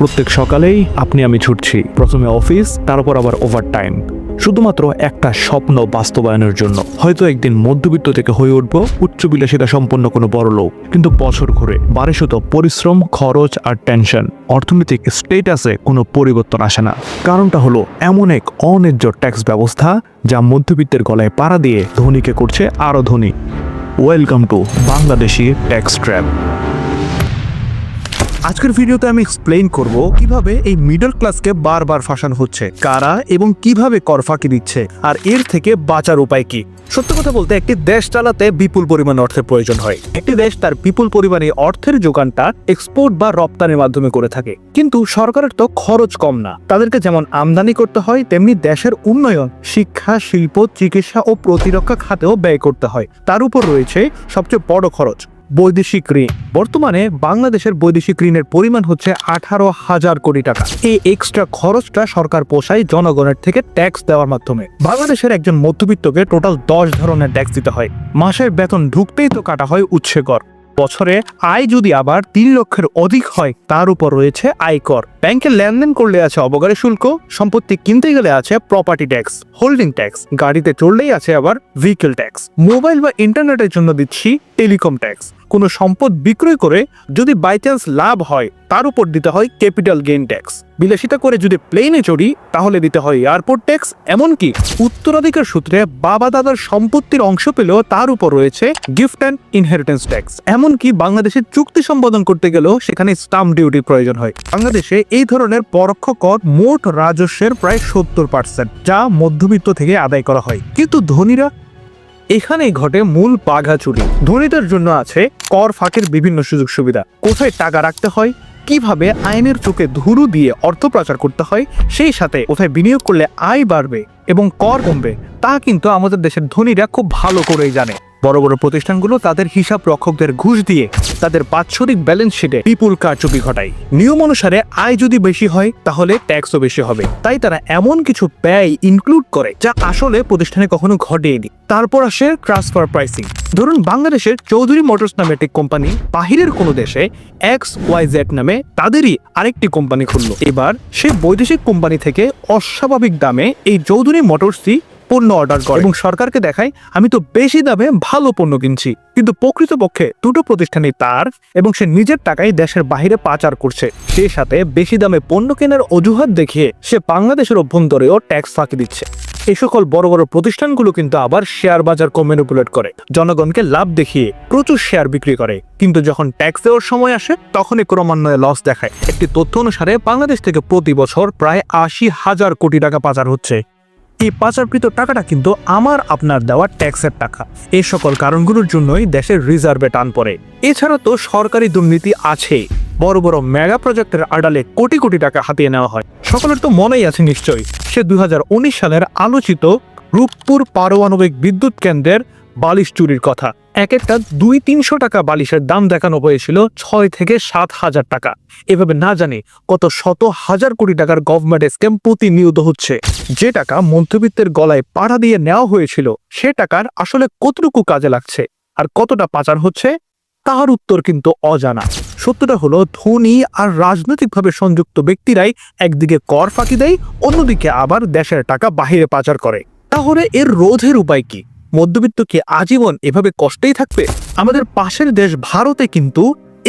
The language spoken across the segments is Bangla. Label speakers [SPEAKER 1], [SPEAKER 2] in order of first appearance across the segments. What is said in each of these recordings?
[SPEAKER 1] প্রত্যেক সকালেই আপনি আমি ছুটছি, প্রথমে অফিস, তারপর আবার ওভারটাইম, শুধুমাত্র একটা স্বপ্ন বাস্তবায়নের জন্য। হয়তো একদিন মধ্যবিত্ত থেকে হয়ে উঠবো উচ্চবিলাসিতা সম্পন্ন কোনো বড় লোক, কিন্তু বছর ঘুরে বারে শুধু পরিশ্রম, খরচ আর টেনশন, অর্থনৈতিক স্টেটাসে কোনো পরিবর্তন আসে না। কারণটা হলো এমন এক অন্যায্য ট্যাক্স ব্যবস্থা যা মধ্যবিত্তের গলায় পাড়া দিয়ে ধনীকে করছে আরো ধনী। Welcome to Bangladeshi tax trap.
[SPEAKER 2] আজকের ভিডিওতে আমি এক্সপ্লেইন করব কিভাবে এই মিডল ক্লাসকে বারবার ফাঁসানো হচ্ছে, কারা এবং কিভাবে কর ফাঁকি দিচ্ছে, আর এর থেকে বাঁচার উপায় কি। সত্য কথা বলতে, একটি দেশ চালাতে বিপুল পরিমাণ অর্থের প্রয়োজন হয়। একটি দেশ তার বিপুল পরিমাণে অর্থের যোগানটা এক্সপোর্ট বা রপ্তানির মাধ্যমে করে থাকে। কিন্তু সরকারের তো খরচ কম না, তাদেরকে যেমন আমদানি করতে হয় তেমনি দেশের উন্নয়ন, শিক্ষা, শিল্প, চিকিৎসা ও প্রতিরক্ষা খাতেও ব্যয় করতে হয়। তার উপর রয়েছে সবচেয়ে বড় খরচ, বৈদেশিক ঋণ। বর্তমানে বাংলাদেশের বৈদেশিক ঋণের পরিমাণ হচ্ছে 18,000 কোটি টাকা। এই এক্সট্রা খরচটা সরকার পোষায় জনগণের থেকে ট্যাক্স দেওয়ার মাধ্যমে। বাংলাদেশের একজন মধ্যবিত্তকে টোটাল 10 ধরনের ট্যাক্স দিতে হয়। মাসের বেতন ঢুকতেই তো কাটা হয় উৎসে কর। বছরে আয় যদি আবার 3 লক্ষের অধিক হয়, তার উপর রয়েছে আয়কর। ব্যাংকে লেনদেন করলে আছে অবকারী শুল্ক, সম্পত্তি কিনতে গেলে আছে প্রপার্টি ট্যাক্স, হোল্ডিং ট্যাক্স, গাড়িতে চড়লেই আছে আবার ভেহিকল ট্যাক্স, মোবাইল বা ইন্টারনেটের জন্য দিচ্ছি টেলিকম ট্যাক্স। কোনো সম্পদ বিক্রয় করে যদি বাই চান্স লাভ হয়, তার উপর দিতে হয় ক্যাপিটাল গেইন ট্যাক্স। বিলাসিতা করে যদি প্লেনে চড়ি, তাহলে দিতে হয় এয়ারপোর্ট ট্যাক্স। এমনকি উত্তরাধিকার সূত্রে বাবা দাদার সম্পত্তির অংশ পেলেও তার উপর রয়েছে গিফট অ্যান্ড ইনহেরিটেন্স ট্যাক্স। এমনকি বাংলাদেশের চুক্তি সম্পাদন করতে গেলেও সেখানে স্টাম্প ডিউটির প্রয়োজন হয়। বাংলাদেশে এই ধরনের পরোক্ষ কর মোট রাজস্বের প্রায় 70%, যা মধ্যবিত্ত থেকে আদায় করা হয়। কিন্তু ধনীরা, এখানেই ঘটে মূল বাঘাচুরি। ধনীদের জন্য আছে কর ফাঁকির বিভিন্ন সুযোগ সুবিধা, কোথায় টাকা রাখতে হয়, কিভাবে আইনের চোখে ধুরু দিয়ে অর্থ পাচার করতে হয়, সেই সাথে কোথায় বিনিয়োগ করলে আয় বাড়বে এবং কর কমবে, তা কিন্তু আমাদের দেশের ধনীরা খুব ভালো করেই জানে। বড় বড় প্রতিষ্ঠানগুলো তাদের হিসাব রক্ষকদের ঘুষ দিয়ে তাদের বাৎসরিক ব্যালেন্স শিটে বিপুল কারচুপি ঘটায়। নিয়ম অনুসারে আয় যদি বেশি হয়, তাহলে ট্যাক্সও বেশি হবে। তাই তারা এমন কিছু ব্যয় ইনক্লুড করে যা আসলে প্রতিষ্ঠানে কখনো ঘটেনি। তারপর আসে ট্রান্সফার প্রাইসিং। ধরুন, বাংলাদেশের চৌধুরী মোটরস নামে একটি কোম্পানি বাহিরের কোনো দেশে XYZ নামে তাদেরই আরেকটি কোম্পানি খুলল। এবার সে বৈদেশিক কোম্পানি থেকে অস্বাভাবিক দামে এই চৌধুরী মোটরসই পণ্য অর্ডার করে এবং সরকারকে দেখায়, আমি তো বেশি দামে ভালো পণ্য কিনছি। কিন্তু প্রকৃতপক্ষে দুটো প্রতিষ্ঠানই তার, এবং সে নিজের টাকায় দেশের বাইরে পাচার করছে। সেই সাথে বেশি দামে পণ্য কেনার অজুহাত দেখিয়ে সে বাংলাদেশের অভ্যন্তরেও ট্যাক্স ফাঁকি দিচ্ছে। এই সকল বড় বড় প্রতিষ্ঠানগুলো কিন্তু আবার শেয়ার বাজারকে ম্যানিপুলেট করে, জনগণকে লাভ দেখিয়ে প্রচুর শেয়ার বিক্রি করে। কিন্তু যখন ট্যাক্স দেওয়ার সময় আসে, তখনই ক্রমান্বয়ে লস দেখায়। একটি তথ্য অনুসারে বাংলাদেশ থেকে প্রতি বছর প্রায় 80,000 কোটি টাকা পাচার হচ্ছে। এই পাচারকৃত টাকাটা কিন্তু আমার আপনার দেওয়া ট্যাক্সের টাকা। এই সকল কারণগুলোর জন্যই দেশের রিজার্ভে টান পড়ে। এছাড়া তো সরকারি দুর্নীতি আছে। বড় বড় মেগা প্রজেক্টের আড়ালে কোটি কোটি টাকা হাতিয়ে নেওয়া হয়। সকলের তো মনেই আছে নিশ্চয়ই সে 2019 সালের আলোচিত রূপপুর পারমাণবিক বিদ্যুৎ কেন্দ্রের বালিশ চুরির কথা। এক একটা 200-300 টাকা বালিশের দাম দেখানো হয়েছিল 6 থেকে 7,000 টাকা। এভাবে না জানি কত শত হাজার কোটি টাকার গভর্নমেন্ট স্ক্যাম প্রতিনিয়ত হচ্ছে। যে টাকা মধ্যবিত্তের গলায় পাড়া দিয়ে নেওয়া হয়েছিল, সে টাকার আসলে কতটুকু কাজে লাগছে আর কতটা পাচার হচ্ছে, তার উত্তর কিন্তু অজানা। সত্যটা হলো, ধনী আর রাজনৈতিকভাবে সংযুক্ত ব্যক্তিরাই একদিকে কর ফাঁকি দেয়, অন্যদিকে আবার দেশের টাকা বাহিরে পাচার করে। তাহলে এর রোধের উপায় কি? মধ্যবিত্ত কি আজীবন এভাবে কষ্টেই থাকবে? আমাদের পাশের দেশ ভারতে কিন্তু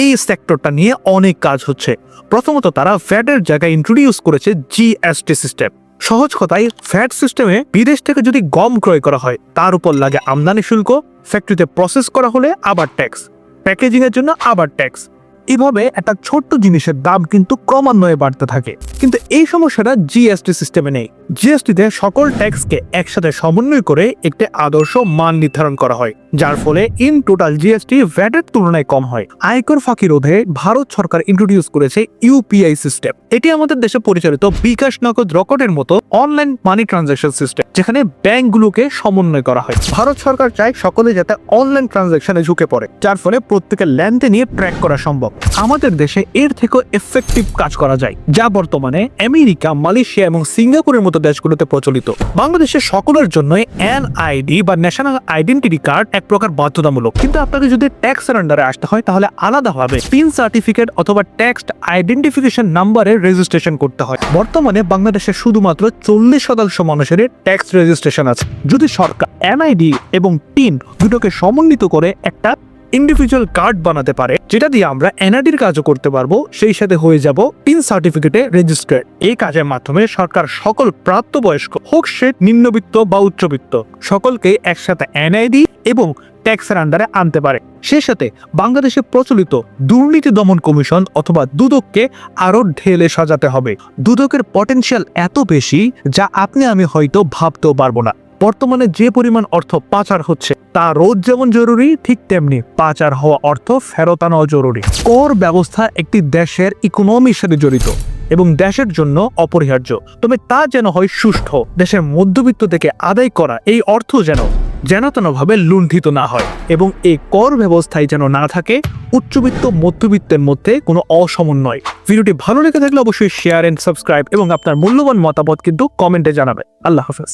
[SPEAKER 2] এই সেক্টরটা নিয়ে অনেক কাজ হচ্ছে। প্রথমত তারা ভ্যাটের জায়গায় ইন্ট্রোডিউস করেছে GST সিস্টেম। সহজ কথায়, ভ্যাট সিস্টেমে বিদেশ থেকে যদি গম ক্রয় করা হয়, তার উপর লাগে আমদানি শুল্ক, ফ্যাক্টরিতে প্রসেস করা হলে আবার ট্যাক্স, প্যাকেজিং এর জন্য আবার ট্যাক্স। এভাবে একটা ছোট্ট জিনিসের দাম কিন্তু ক্রমান্বয়ে বাড়তে থাকে। কিন্তু এই সমস্যাটা GST সিস্টেমে নেই। GST-তে সকল ট্যাক্সকে একসাথে সমন্বয় করে একটি আদর্শ মান নির্ধারণ করা হয়, যার ফলে ইন টোটাল GST ভ্যাটের তুলনায় কম হয়। আয়কর ফাঁকি রোধে ভারত সরকার ইন্ট্রোডিউস করেছে UPI সিস্টেম। এটি আমাদের দেশে পরিচালিত বিকাশ, নগদ, রকেটের মতো অনলাইন মানি ট্রানজাকশন সিস্টেম, যেখানে ব্যাংকগুলোকে সমন্বয় করা হয়। ভারত সরকার চায় সকলে যাতে অনলাইন ট্রানজাকশনে ঝুঁকে পড়ে, যার ফলে প্রত্যেকের লেনদেন নিয়ে ট্র্যাক করা সম্ভব। আমাদের দেশে এর থেকেও এফেক্টিভ কাজ করা যায়, যা বর্তমানে আমেরিকা, মালয়েশিয়া এবং সিঙ্গাপুরের মতো দেশগুলোতে প্রচলিত। বাংলাদেশের সকলের জন্যই এনআইডি বা ন্যাশনাল আইডেন্টিটি কার্ড এক প্রকার বাধ্যতামূলক, কিন্তু আপনাকে যদি ট্যাক্সের আন্ডারে আসতে হয় তাহলে আলাদাভাবে পিন সার্টিফিকেট অথবা ট্যাক্স আইডেন্টিফিকেশন নাম্বারে রেজিস্ট্রেশন করতে হয়। বর্তমানে বাংলাদেশে শুধুমাত্র 40% মানুষের ট্যাক্স রেজিস্ট্রেশন আছে। যদি সরকার এনআইডি এবং টিন দুটোকে সমন্বিত করে একটা ইন্ডিভিজুয়াল কার্ড বানাতে পারে, যেটা দিয়ে আমরা এনআইডির কাজও করতে পারবো, সেই সাথে হয়ে যাব পিন সার্টিফিকেটে রেজিস্টার্ড। এই কাজের মাধ্যমে সরকার সকল প্রাপ্তবয়স্ক হোক সে নিম্নবিত্ত বা উচ্চবিত্ত সকলকে একসাথে এনআইডি এবং ট্যাক্সের আন্ডারে আনতে পারে। সেই সাথে বাংলাদেশে প্রচলিত দুর্নীতি দমন কমিশন অথবা দুদককে আরো ঢেলে সাজাতে হবে। দুদকের পটেনশিয়াল এত বেশি যা আপনি আমি হয়তো ভাবতেও পারবো না। বর্তমানে যে পরিমাণ অর্থ পাচার হচ্ছে তা রোধ যেমন জরুরি, ঠিক তেমনি পাচার হওয়া অর্থ ফেরত আনাও জরুরি। কর ব্যবস্থা একটি দেশের ইকোনমির সাথে জড়িত এবং দেশের জন্য অপরিহার্য, তবে তা যেন হয় সুষ্ঠু। দেশের মধ্যবিত্ত থেকে আদায় করা এই অর্থ যেন তেনভাবে লুণ্ঠিত না হয় এবং এই কর ব্যবস্থায় যেন না থাকে উচ্চবিত্ত মধ্যবিত্তের মধ্যে কোনো অসমন্বয়। ভিডিওটি ভালো লেগে থাকলে অবশ্যই শেয়ার এন্ড সাবস্ক্রাইব এবং আপনার মূল্যবান মতামত কিন্তু কমেন্টে জানাবেন। আল্লাহ হাফেজ।